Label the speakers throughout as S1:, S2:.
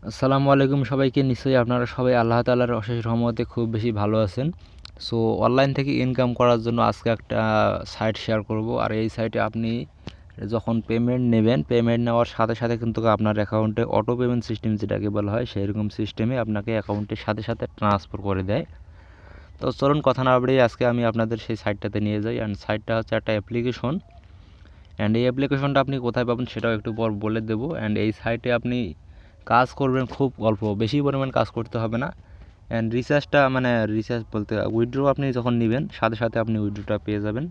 S1: আসসালামু আলাইকুম সবাইকে। নিশ্চয়ই আপনারা সবাই আল্লাহ তাআলার অশেষ রহমতে খুব বেশি ভালো আছেন। সো অনলাইন থেকে ইনকাম করার জন্য আজকে একটা সাইট শেয়ার করব। আর এই সাইটে আপনি যখন পেমেন্ট নেবেন, পেমেন্ট নেওয়ার সাথে সাথে কিন্তু আপনার অ্যাকাউন্টে অটো পেমেন্ট সিস্টেম যেটাকে বলা হয় সেরকম সিস্টেমে আপনাকে অ্যাকাউন্টের সাথে সাথে ট্রান্সফার করে দেয়। তো চলুন কথা না বাড়িয়ে আজকে আমি আপনাদের সেই সাইটটাতে নিয়ে যাই। অ্যান্ড সাইটটা হচ্ছে একটা অ্যাপ্লিকেশন। অ্যান্ড এই অ্যাপ্লিকেশনটা আপনি কোথায় পাবেন সেটাও একটু পর বলে দেবো। অ্যান্ড এই সাইটে আপনি কাজ করবেন খুব অল্প, বেশি পরিমাণ কাজ করতে হবে না। অ্যান্ড রিচার্জটা রিচার্জ বলতে উইথড্র আপনি যখন নেবেন সাথে সাথে আপনি উইথড্রটা পেয়ে যাবেন।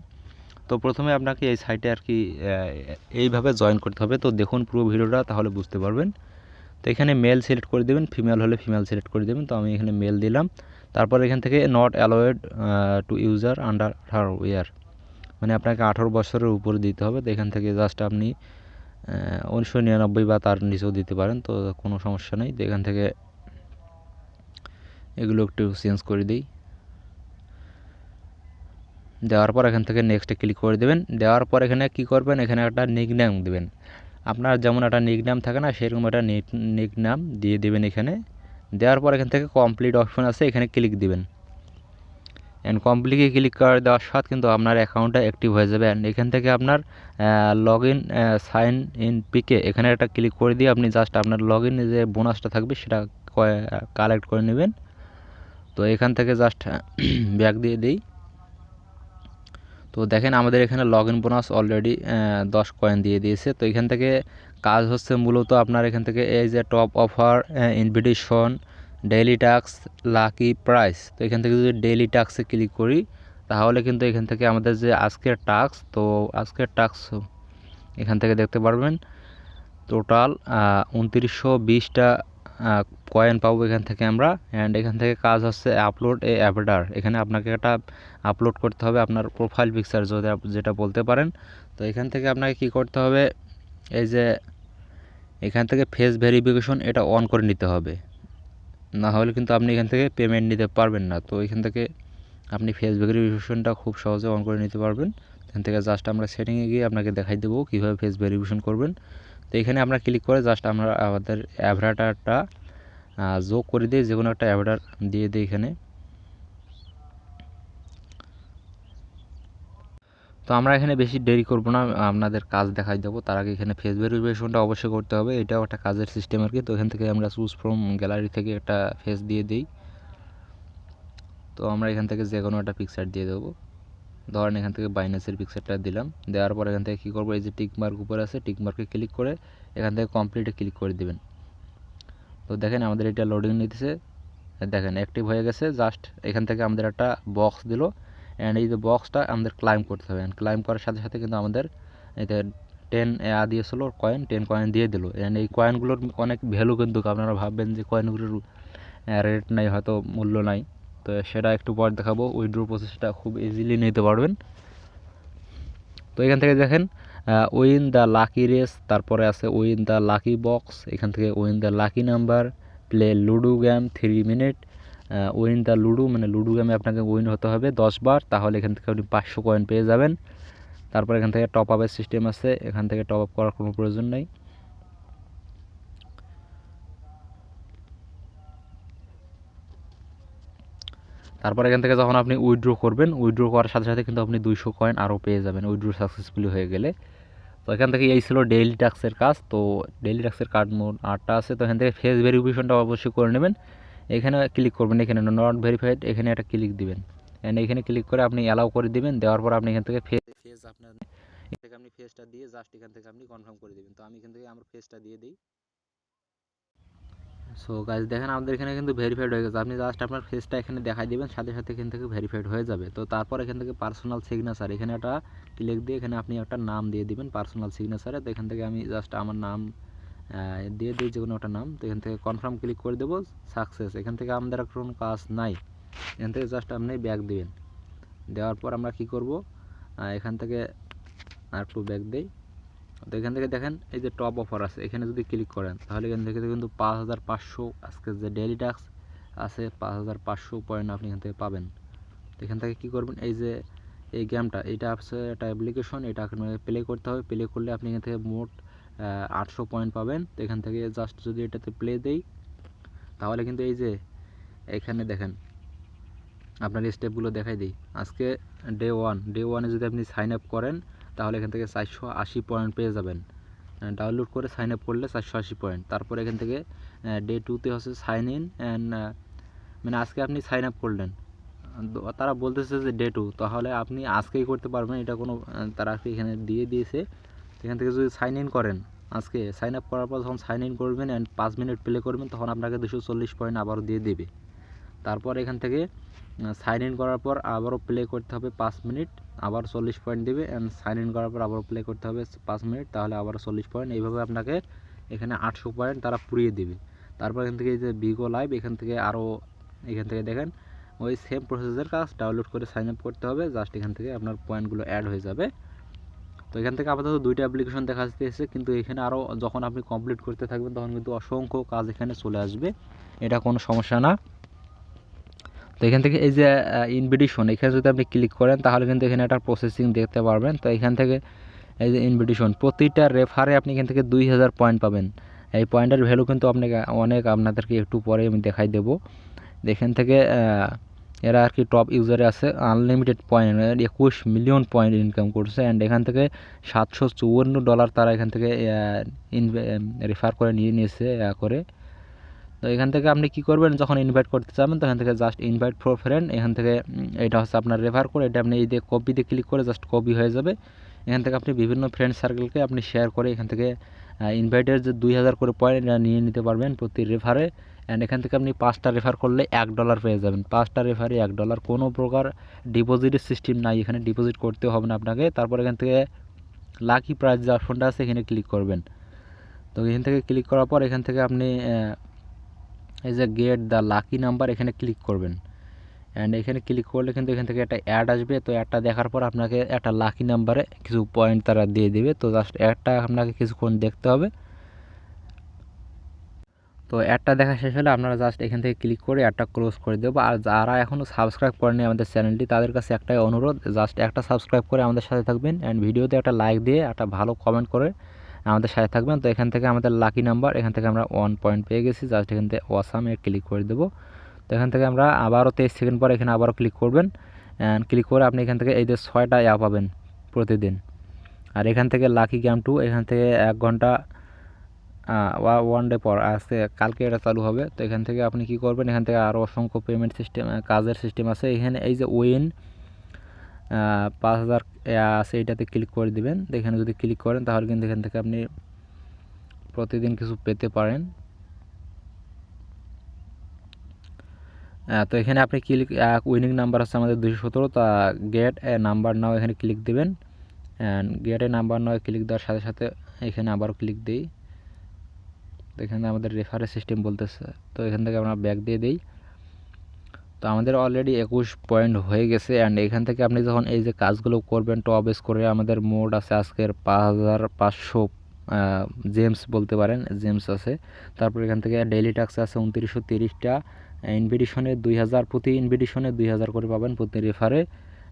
S1: তো প্রথমে আপনাকে এই সাইটে আর কি এইভাবে জয়েন করতে হবে। তো দেখুন পুরো ভিডিওটা, তাহলে বুঝতে পারবেন। তো এখানে মেল সিলেক্ট করে দেবেন, ফিমেল হলে ফিমেল সিলেক্ট করে দেবেন। তো আমি এখানে মেল দিলাম। তারপর এখান থেকে not allowed to user under 18 year, মানে আপনাকে 18 বছরের উপরে দিতে হবে। তো এখান থেকে জাস্ট আপনি 1999 বা তার নিচেও দিতে পারেন, তো কোনো সমস্যা নেই। তো এখান থেকে এগুলো একটু চেঞ্জ করে দিই। দেওয়ার পর এখান থেকে নেক্সটে ক্লিক করে দেবেন। দেওয়ার পর এখানে কি করবেন, এখানে একটা নিকনেম দেবেন। আপনার যেমন একটা নিকনেম থাকে না, সেরকম একটা নিকনেম দিয়ে দেবেন এখানে। দেওয়ার পর এখান থেকে কমপ্লিট অপশন আছে, এখানে ক্লিক দিবেন। অ্যান্ড কমপ্লিটে ক্লিক করে দেওয়ার সাথে কিন্তু আপনার অ্যাকাউন্টটা অ্যাক্টিভ হয়ে যাবে। অ্যান্ড এখান থেকে আপনার লগ ইন সাইন ইন পিকে এখানে একটা ক্লিক করে দিয়ে আপনি জাস্ট আপনার লগ ইনে যে বোনাসটা থাকবে সেটা কালেক্ট করে নেবেন। তো এখান থেকে জাস্ট ব্যাক দিয়ে দিই। তো দেখেন আমাদের এখানে log in bonus already 10 coin দিয়ে দিয়েছে। তো এখান থেকে কাজ হচ্ছে মূলত আপনার এখান থেকে এই যে top offer, invitation, daily task, lucky price. তো এখান থেকে যদি ডেইলি টাস্কে ক্লিক করি তাহলে কিন্তু এখান থেকে আমাদের যে আজকের টাস্ক, তো আজকের টাস্ক এখান থেকে দেখতে পারবেন। টোটাল 2920টা কয়েন পাবো এখান থেকে আমরা। অ্যান্ড এখান থেকে কাজ হচ্ছে আপলোড এ অ্যাভাটার। এখানে আপনাকে একটা আপলোড করতে হবে আপনার প্রোফাইল পিকচার যেটা বলতে পারেন। তো এখান থেকে আপনাকে কি করতে হবে, এই যে এখান থেকে ফেস ভেরিফিকেশন এটা অন করে নিতে হবে, না হলে কিন্তু আপনি এখান থেকে পেমেন্ট নিতে পারবেন না। তো এখান থেকে আপনি ফেস ভেরিফিকেশনটা খুব সহজে অন করে নিতে পারবেন। এখান থেকে জাস্ট আমরা সেটিংয়ে গিয়ে আপনাকে দেখাই দেবো কীভাবে ফেস ভেরিফিকেশন করবেন। তো এখানে আমরা ক্লিক করে জাস্ট আমরা আমাদের অ্যাভাটারটা যোগ করে দিই, যে কোনো একটা অ্যাভাটার দিয়ে দিই এখানে। তো আমরা এখানে বেশি দেরি করব না, আপনাদের কাজ দেখাই দেবো। তার আগে এখানে ফেস ভেরিফিকেশনটা অবশ্যই করতে হবে, এটাও একটা কাজের সিস্টেম আর কি। তো এখান থেকে আমরা চুজ ফ্রম গ্যালারি থেকে একটা ফেস দিয়ে দিই। তো আমরা এখান থেকে যে কোনো একটা পিকচার দিয়ে দেবো। ধরেন এখান থেকে বাইনাসের পিকচারটা দিলাম। দেওয়ার পর এখান থেকে কী করবো, এই যে টিক মার্ক উপরে আছে, টিক মার্কে ক্লিক করে এখান থেকে কমপ্লিটে ক্লিক করে দেবেন। তো দেখেন আমাদের এটা লোডিং নিতেছে, দেখেন অ্যাক্টিভ হয়ে গেছে। জাস্ট এখান থেকে আমাদের একটা বক্স দিল। অ্যান্ড এই যে বক্সটা আমাদের ক্লাইম করতে হবে। অ্যান্ড ক্লাইম করার সাথে সাথে কিন্তু আমাদের এতে 10 দিয়েছিল কয়েন, 10 কয়েন দিয়ে দিল। অ্যান্ড এই কয়েনগুলোর অনেক ভ্যালু, কিন্তু আপনারা ভাববেন যে কয়েনগুলোর রেট নাই, হয়তো মূল্য নাই। তো সেটা একটু পর দেখাবো। উইথড্র প্রসেসটা খুব ইজিলি নিতে পারবেন। তো এখান থেকে দেখেন উইন দ্য লাকি রেস, তারপরে আছে উইন দ্য লাকি বক্স, এখান থেকে win the lucky number, play ludo game 3 minute, win the ludo, মানে লুডো গেমে আপনাকে উইন হতে হবে 10 বার, তাহলে এখান থেকে আপনি 500 কয়েন পেয়ে যাবেন। তারপর এখান থেকে টপ আপের সিস্টেম আছে, এখান থেকে টপ আপ করার কোনো প্রয়োজন নেই। তারপর এখান থেকে যখন আপনি উইথড্র করবেন, উইথড্র করার সাথে সাথে কিন্তু আপনি 200 কয়েন আরও পেয়ে যাবেন উইথড্র সাকসেসফুলি হয়ে গেলে। তো এখান থেকে এই ছিল ডেইলি টাস্কের কাজ। তো ডেইলি টাস্কের কার্ড মোড 8টা আছে। তো এখান থেকে ফেস ভেরিফিকেশনটা অবশ্যই করে নেবেন। এখানে ক্লিক করবেন, এখানে নট ভেরিফাইড, এখানে একটা ক্লিক দিবেন। অ্যান্ড এখানে ক্লিক করে আপনি অ্যালাউ করে দিবেন। দেওয়ার পর আপনি এখান থেকে ফেস আপনার এখান থেকে আপনি ফেসটা দিয়ে জাস্ট এখান থেকে আপনি কনফার্ম করে দিবেন। তো আমি এখান থেকে আমার ফেসটা দিয়ে দিই। সো গাইজ দেখেন আমাদের এখানে কিন্তু ভেরিফাইড হয়ে গেছে। আপনি জাস্ট আপনার ফেসটা এখানে দেখাই দিবেন, সাথে সাথে এখান থেকে ভেরিফাইড হয়ে যাবে। তো তারপর এখান থেকে পার্সোনাল সিগনেচার, এখানে একটা ক্লিক দিয়ে এখানে আপনি একটা নাম দিয়ে দিবেন পার্সোনাল সিগনেচারে। তো এখান থেকে আমি জাস্ট আমার নাম দিয়ে দিই, যে কোনো একটা নাম। তো এখান থেকে কনফার্ম ক্লিক করে দেবো, সাকসেস। এখান থেকে আমাদের কোনো কাজ নাই, এখান থেকে জাস্ট আপনি ব্যাক দিবেন। দেওয়ার পর আমরা কি করব, এখান থেকে আর একটু ব্যাক দিই। তো এখান থেকে দেখেন এই যে টপ অফার আছে, এখানে যদি ক্লিক করেন তাহলে এখান থেকে কিন্তু 5500 আজকে যে ডেইলি টাস্ক আছে 5500 পয়েন্ট আপনি এখান থেকে পাবেন। তো এখান থেকে কী করবেন, এই যে এই গেমটা, এটা আছে একটা অ্যাপ্লিকেশন, এটা আপনাকে প্লে করতে হবে। প্লে করলে আপনি এখান থেকে মোট 800 পয়েন্ট পাবেন। তো এখান থেকে জাস্ট যদি এটাতে প্লে দেই, তাহলে কিন্তু এই যে এখানে দেখেন আপনার স্টেপগুলো দেখাই দিই। আজকে ডে ওয়ানে যদি আপনি সাইন আপ করেন তাহলে এখান থেকে 480 পয়েন্ট পেয়ে যাবেন। ডাউনলোড করে সাইন আপ করলে 480 পয়েন্ট। তারপরে এখান থেকে ডে 2তে হচ্ছে সাইন ইন অ্যান্ড মানে আজকে আপনি সাইন আপ করলেন, তারা বলতেছে যে ডে 2, তাহলে আপনি আজকেই করতে পারবেন, এটা কোনো তারা এখানে দিয়ে দিয়েছে। এখান থেকে যদি সাইন ইন করেন, আজকে সাইন আপ করার পর যখন সাইন ইন করবেন অ্যান্ড 5 মিনিট প্লে করবেন তখন আপনাকে 240 পয়েন্ট আবারও দিয়ে দেবে। তারপর এখান থেকে সাইন ইন করার পর আবারও প্লে করতে হবে 5 মিনিট, আবার 40 পয়েন্ট দেবে অ্যান্ড সাইন ইন করার পর আবারও প্লে করতে হবে 5 মিনিট, তাহলে আবারও 40 পয়েন্ট। এইভাবে আপনাকে এখানে 800 পয়েন্ট তারা পুড়িয়ে দেবে। তারপর এখান থেকে এই যে বিগো লাইভ, এখান থেকে দেখেন ওই সেম প্রসেসের কাজ, ডাউনলোড করে সাইন আপ করতে হবে, জাস্ট এখান থেকে আপনার পয়েন্টগুলো অ্যাড হয়ে যাবে। তো এখান থেকে আপাতত 2টা অ্যাপ্লিকেশন দেখা যাচ্ছে, কিন্তু এখানে আরও যখন আপনি কমপ্লিট করতে থাকবেন তখন কিন্তু অসংখ্য কাজ এখানে চলে আসবে, এটা কোনো সমস্যা না। তো এখান থেকে এই যে ইনভিটেশন, এখানে যদি আপনি ক্লিক করেন তাহলে কিন্তু এখানে একটা প্রসেসিং দেখতে পারবেন। তো এখান থেকে এই যে ইনভিটেশন, প্রতিটা রেফারে আপনি এখান থেকে 2000 পয়েন্ট পাবেন। এই পয়েন্টের ভ্যালু কিন্তু আপনাদেরকে একটু পরে আমি দেখাই দেবো। এখান থেকে এরা আর কি টপ ইউজারে আছে, unlimited point 21 million point income করছে অ্যান্ড এখান থেকে $754 তারা এখান থেকে রেফার করে নিয়েছে করে। তো এখান থেকে আপনি কি করবেন, যখন ইনভাইট করতে চাবেন তখন থেকে জাস্ট ইনভাইট ফর ফ্রেন্ড, এখান থেকে এটা হচ্ছে আপনার রেফার করে, এটা আপনি এই যে কপিতে ক্লিক করে জাস্ট কপি হয়ে যাবে। এখান থেকে আপনি বিভিন্ন ফ্রেন্ড সার্কেলকে আপনি শেয়ার করে এখান থেকে ইনভাইটের যে 2000 করে পয়েন্ট এটা নিয়ে নিতে পারবেন প্রতি রেফারে। অ্যান্ড এখান থেকে আপনি 5টা রেফার করলে $1 পেয়ে যাবেন, 5টা রেফারে $1, কোনো প্রকার ডিপোজিটের সিস্টেম নাই, এখানে ডিপোজিট করতে হবে না আপনাকে। তারপর এখান থেকে লাকি প্রাইজ যে অপশনটা আছে এখানে ক্লিক করবেন। তো এখান থেকে ক্লিক করার পর এখান থেকে আপনি এই যে গেট দ্য লাকি নাম্বার এখানে ক্লিক করবেন অ্যান্ড এখানে ক্লিক করলে কিন্তু এখান থেকে একটা অ্যাড আসবে। তো অ্যাডটা দেখার পর আপনাকে একটা লাকি নাম্বারে কিছু পয়েন্ট তারা দিয়ে দেবে। তো জাস্ট অ্যাডটা আপনাকে কিছুক্ষণ দেখতে হবে। তো অ্যাডটা দেখা শেষ হলে আপনারা জাস্ট এখান থেকে ক্লিক করে অ্যাডটা ক্লোজ করে দেবো। আর যারা এখনও সাবস্ক্রাইব করেনি আমাদের চ্যানেলটি, তাদের কাছে একটাই অনুরোধ, জাস্ট একটা সাবস্ক্রাইব করে আমাদের সাথে থাকবেন অ্যান্ড ভিডিওতে একটা লাইক দিয়ে একটা ভালো কমেন্ট করে আমাদের সাথে থাকবেন। তো এখান থেকে আমাদের লাকি নাম্বার, এখান থেকে আমরা 1 পয়েন্ট পেয়ে গেছি, জাস্ট এখান থেকে অসামে ক্লিক করে দেবো। তো এখান থেকে আমরা আবারও 23 সেকেন্ড পর এখানে আবারও ক্লিক করবেন অ্যান্ড ক্লিক করে আপনি এখান থেকে এই যে 6টা পাবেন প্রতিদিন। আর এখান থেকে লাকি গেম 2, এখান থেকে 1 ঘন্টা 1 ডে পর আজকে কালকে এটা চালু হবে। তো এখান থেকে আপনি কি করবেন, এখান থেকে আরও অসংখ্য পেমেন্ট সিস্টেম কাজের সিস্টেম আছে। এখানে এই যে উইন 5000 আছে, এটাতে ক্লিক করে দিবেন। এখানে যদি ক্লিক করেন তাহলে কিন্তু এখান থেকে আপনি প্রতিদিন কিছু পেতে পারেন। তো এখানে আপনি ক্লিক উইনিং নাম্বার আছে আমাদের 217, তা গেট এ নাম্বার নাও এখানে ক্লিক দিবেন and get A number now click দেওয়ার সাথে সাথে এখানে আবারও ক্লিক দিই। তো এখানে আমাদের রেফারেন্স সিস্টেম বলতেছে, তো এখান থেকে আমরা ব্যাক দিয়ে দিই। তো আমাদের অলরেডি 21 পয়েন্ট হয়ে গেছে অ্যান্ড এখান থেকে আপনি যখন এই যে কাজগুলো করবেন টপ স্কোরে আমাদের মোড আছে আজকের 5500 জেমস বলতে পারেন, জেমস আছে। তারপর এখান থেকে ডেইলি টাস্ক আছে 2930টা, ইনভিটেশনে 2000, প্রতি ইনভিটেশনে 2000 করে পাবেন প্রতি রেফারে।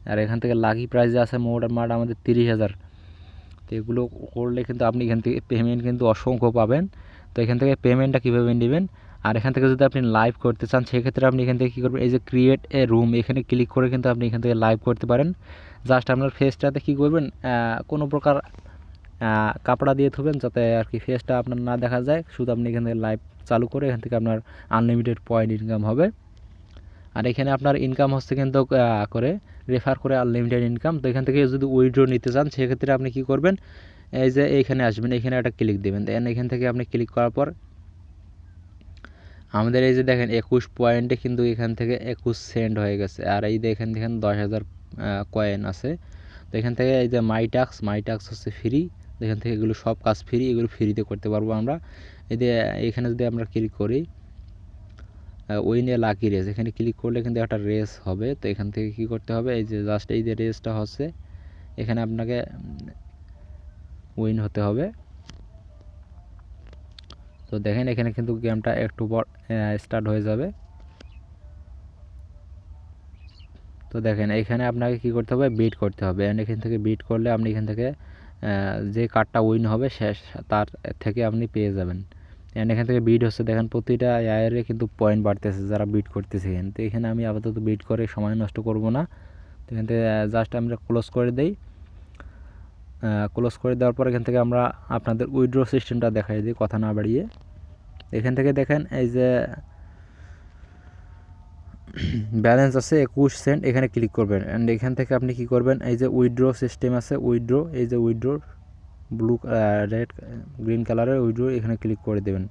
S1: আর এখান থেকে লাকি প্রাইজে আছে মোড আমাদের 30,000। তো এগুলো করলে কিন্তু আপনি এখান থেকে পেমেন্ট কিন্তু অসংখ্য পাবেন। তো এখান থেকে পেমেন্টটা কীভাবে নেবেন, আর এখান থেকে যদি আপনি লাইভ করতে চান সেক্ষেত্রে আপনি এখান থেকে কী করবেন, এই যে ক্রিয়েট এ রুম এখানে ক্লিক করে কিন্তু আপনি এখান থেকে লাইভ করতে পারেন। জাস্ট আপনার ফেসটাতে কী করবেন, কোনো প্রকার কাপড়া দিয়ে থবেন যাতে আর কি ফেসটা আপনার না দেখা যায়, শুধু আপনি এখান থেকে লাইভ চালু করে এখান থেকে আপনার আনলিমিটেড পয়েন্ট ইনকাম হবে। আর এখানে আপনার ইনকাম হচ্ছে কিন্তু করে রেফার করে আনলিমিটেড ইনকাম। তো এখান থেকে যদি উইথড্র নিতে চান সেক্ষেত্রে আপনি কি করবেন, এই যে এইখানে আসবেন, এখানে একটা ক্লিক দেবেন। দেন এখান থেকে আপনি ক্লিক করার পর আমাদের এই যে দেখেন 21 পয়েন্টে কিন্তু এখান থেকে 21 সেন্ট হয়ে গেছে। আর এই দেখেন 10,000 কয়েন আছে। তো এখান থেকে এই যে মাই টাস্ক হচ্ছে ফ্রি, এখান থেকে এগুলো সব কাজ ফ্রি, এগুলো ফ্রিতে করতে পারবো আমরা। এই যে এখানে যদি আমরা ক্লিক করি উইন এ লাকি রেস, এখানে ক্লিক করলে কিন্তু একটা রেস হবে। তো এখান থেকে কি করতে হবে, এই যে জাস্ট এই যে রেসটা হচ্ছে এখানে আপনাকে উইন হতে হবে। তো দেখেন এখানে কিন্তু গেমটা একটু পর স্টার্ট হয়ে যাবে। তো দেখেন এখানে আপনাকে কি করতে হবে, বিট করতে হবে অ্যান্ড এখান থেকে বিট করলে আপনি এখান থেকে যে কার্ডটা উইন হবে শেষ তার থেকে আপনি পেয়ে যাবেন। অ্যান্ড এখান থেকে বিট হচ্ছে, দেখেন প্রতিটা এয়ারে কিন্তু পয়েন্ট বাড়তেছে যারা বিট করতেছে এখানে। তো এখানে আমি আপাতত বিট করে সময় নষ্ট করব না। তো এখান থেকে জাস্ট আমরা ক্লোজ করে দেই। ক্লোজ করে দেওয়ার পর এখান থেকে আমরা আপনাদের উইথড্র সিস্টেমটা দেখাই দিই কথা না বাড়িয়ে। এখান থেকে দেখেন এই যে ব্যালেন্স আছে 21 সেন্ট, এখানে ক্লিক করবেন। অ্যান্ড এখান থেকে আপনি কি করবেন, এই যে উইথড্র সিস্টেম আছে, উইথড্র, এই যে উইথড্র ব্লু রেড গ্রিন কালারের উইথড্র, এখানে ক্লিক করে দেবেন।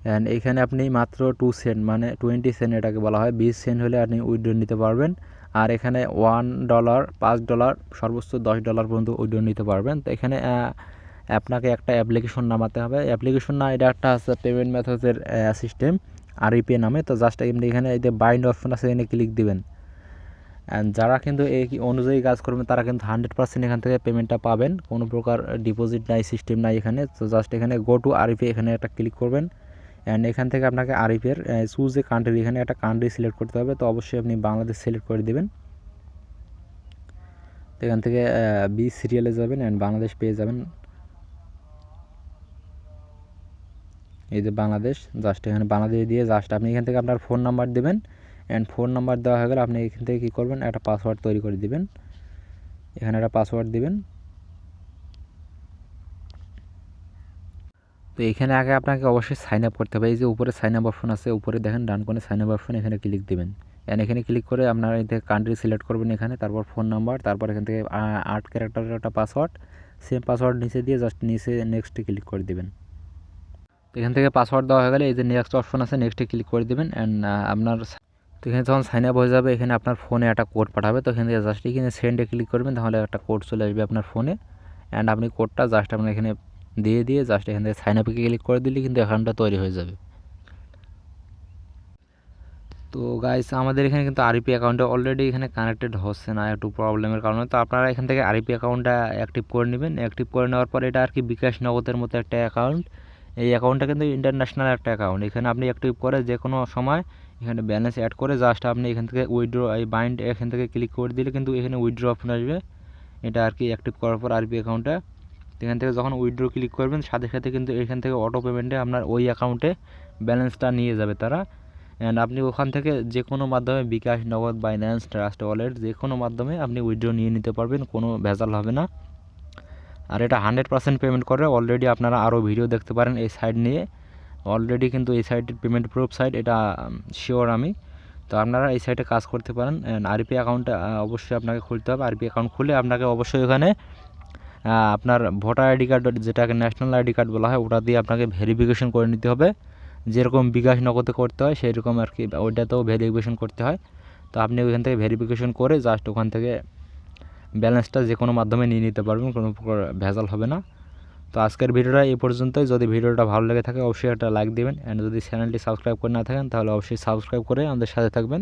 S1: অ্যান্ড এখানে আপনি মাত্র 2 সেন্ট মানে 20 সেন্ট এটাকে বলা হয়, 20 সেন্ট হলে আপনি উইথড্র নিতে পারবেন। আর এখানে $1, $5, সর্বোচ্চ $10 পর্যন্ত উইথড্র নিতে পারবেন। তো এখানে আপনাকে একটা অ্যাপ্লিকেশন নামাতে হবে। অ্যাপ্লিকেশন না, এটা একটা আছে পেমেন্ট মেথডের সিস্টেম আরইপি নামে। তো জাস্ট এমনি এখানে এই যে বাইন্ড অপশন আছে, এখানে ক্লিক দিবেন। অ্যান্ড যারা কিন্তু এই অনুযায়ী কাজ করবেন তারা কিন্তু 100% এখান থেকে পেমেন্টটা পাবেন। কোনো প্রকার ডিপোজিট নাই, সিস্টেম নাই এখানে। তো জাস্ট এখানে গো টু আরইপি, এখানে একটা ক্লিক করবেন। অ্যান্ড এখান থেকে আপনাকে আরইপির চুজ এ কান্ট্রি, এখানে একটা কান্ট্রি সিলেক্ট করতে হবে। তো অবশ্যই আপনি বাংলাদেশ সিলেক্ট করে দেবেন। তো এখান থেকে বি সিরিয়ালে যাবেন অ্যান্ড বাংলাদেশ পেয়ে যাবেন। এই যে বাংলাদেশ, জাস্ট এখানে বাংলাদেশ দিয়ে জাস্ট আপনি এখান থেকে আপনার ফোন নাম্বার দেবেন। অ্যান্ড ফোন নাম্বার দেওয়া হয়ে গেলে আপনি এখান থেকে কী করবেন, একটা পাসওয়ার্ড তৈরি করে দিবেন। এখানে একটা পাসওয়ার্ড দিবেন। তো এখানে আগে আপনাকে অবশ্যই সাইন আপ করতে হবে। এই যে উপরে সাইন আপ অপশন আছে, উপরে দেখেন ডান কোণে সাইন আপ অপশন, এখানে ক্লিক দিবেন। অ্যান্ড এখানে ক্লিক করে আপনার এই থেকে কান্ট্রি সিলেক্ট করবেন এখানে, তারপর ফোন নাম্বার, তারপর এখান থেকে 8 ক্যারেক্টারের একটা পাসওয়ার্ড, সেম পাসওয়ার্ড নিচে দিয়ে জাস্ট নিচে নেক্সটে ক্লিক করে দেবেন। তো এখান থেকে পাসওয়ার্ড দেওয়া হয়ে গেলে এই যে নেক্সট অপশন আছে, নেক্সটে ক্লিক করে দেবেন। অ্যান্ড আপনার তো এখানে যখন সাইন আপ হয়ে যাবে, এখানে আপনার ফোনে একটা কোড পাঠাবে। তো এখান থেকে জাস্ট এখানে সেন্ডে ক্লিক করবেন, তাহলে একটা কোড চলে আসবে আপনার ফোনে। অ্যান্ড আপনি কোডটা জাস্ট আপনার এখানে দিয়ে জাস্ট এখান থেকে সাইন আপে ক্লিক করে দিলে কিন্তু অ্যাকাউন্টটা তৈরি হয়ে যাবে। তো গাইস, আমাদের এখানে কিন্তু আরইপি অ্যাকাউন্টটা অলরেডি এখানে কানেক্টেড হচ্ছে না একটু প্রবলেমের কারণে। তো আপনারা এখান থেকে আরইপি অ্যাকাউন্টটা অ্যাক্টিভ করে নেবেন। অ্যাক্টিভ করে নেওয়ার পর এটা আর কি বিকাশ নগদের মতো একটা অ্যাকাউন্ট। এই অ্যাকাউন্টটা কিন্তু ইন্টারন্যাশনাল একটা অ্যাকাউন্ট। এখানে আপনি অ্যাক্টিভ করে যে কোনো সময় এখানে ব্যালেন্স অ্যাড করে জাস্ট আপনি এখান থেকে উইথড্র, এই বাইন্ড এখান থেকে ক্লিক করে দিলে কিন্তু এখানে উইথড্র অপশন আসবে। এটা আর কি অ্যাক্টিভ করার পর আরইপি অ্যাকাউন্টটা এখান থেকে যখন উইথড্র ক্লিক করবেন, সাথে সাথে কিন্তু এখান থেকে অটো পেমেন্টে আপনার ওই অ্যাকাউন্টে ব্যালেন্সটা নিয়ে যাবে তারা। অ্যান্ড আপনি ওখান থেকে যে কোনো মাধ্যমে বিকাশ, নগদ, বাইন্যান্স, ট্রাস্ট ওয়ালেট যে কোনো মাধ্যমে আপনি উইথড্র নিয়ে নিতে পারবেন, কোনো ভেজাল হবে না। আর এটা 100% পেমেন্ট করে। অলরেডি আপনারা আরও ভিডিও দেখতে পারেন এই সাইট নিয়ে। অলরেডি কিন্তু এই সাইটের পেমেন্ট প্রুফ সাইট, এটা শিওর আমি। তো আপনারা এই সাইটে কাজ করতে পারেন। অ্যান্ড আরইপি অ্যাকাউন্টটা অবশ্যই আপনাকে খুলতে হবে। আরইপি অ্যাকাউন্ট খুলে আপনাকে অবশ্যই ওখানে আপনার ভোটার আইডি কার্ড, যেটাকে ন্যাশনাল আইডি কার্ড বলা হয়, ওটা দিয়ে আপনাকে ভেরিফিকেশন করে নিতে হবে। যেরকম বিকাশ নগদে করতে হয় সেই রকম আর কি ওইটাতেও ভেরিফিকেশন করতে হয়। তো আপনি ওইখান থেকে ভেরিফিকেশন করে জাস্ট ওখান থেকে ব্যালেন্সটা যে কোনো মাধ্যমে নিয়ে নিতে পারবেন, কোনো প্রকার ভেজাল হবে না। তো আজকের ভিডিওটা এই পর্যন্তই। যদি ভিডিওটা ভালো লেগে থাকে অবশ্যই একটা লাইক দেবেন। অ্যান্ড যদি চ্যানেলটি সাবস্ক্রাইব করে না থাকেন তাহলে অবশ্যই সাবস্ক্রাইব করে আমাদের সাথে থাকবেন।